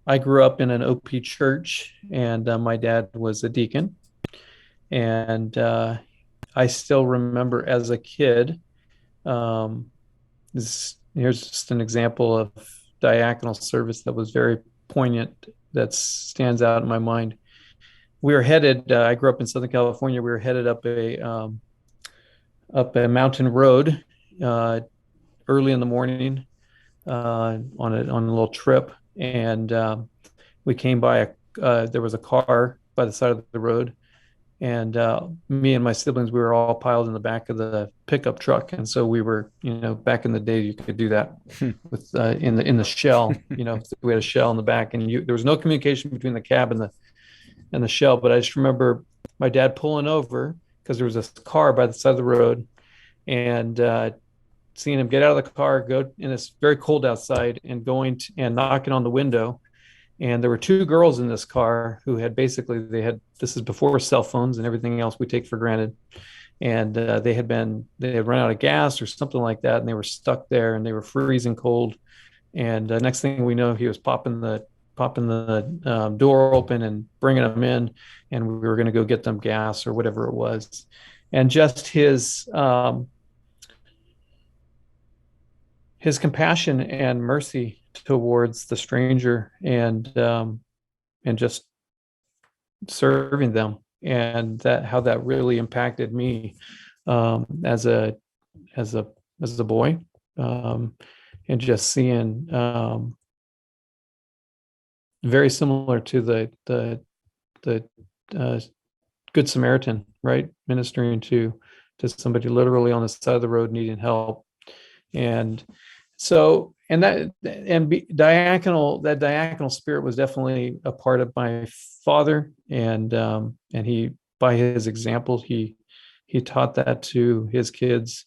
I grew up in an OP church, and my dad was a deacon. And I still remember as a kid, um, here's just an example of diaconal service that was very poignant, that stands out in my mind. We were headed, I grew up in Southern California. We were headed up a mountain road uh, early in the morning on a little trip. And we came by there was a car by the side of the road, and me and my siblings, we were all piled in the back of the pickup truck. And so we were, back in the day, you could do that with in the shell. We had a shell in the back, and there was no communication between the cab and the shell. But I just remember my dad pulling over because there was this car by the side of the road, and seeing him get out of the car, go, and it's very cold outside, and and knocking on the window. And there were two girls in this car who had basically, this is before cell phones and everything else we take for granted. And they had run out of gas or something like that. And they were stuck there, and they were freezing cold. And next thing we know, he was popping the door open and bringing them in. And we were going to go get them gas or whatever it was. And just his compassion and mercy towards the stranger, and just serving them, and that how that really impacted me as a boy, and just seeing, very similar to the uh, Good Samaritan, right, ministering to somebody literally on the side of the road needing help. And so, and that diaconal spirit was definitely a part of my father. And he, by his example, he taught that to his kids.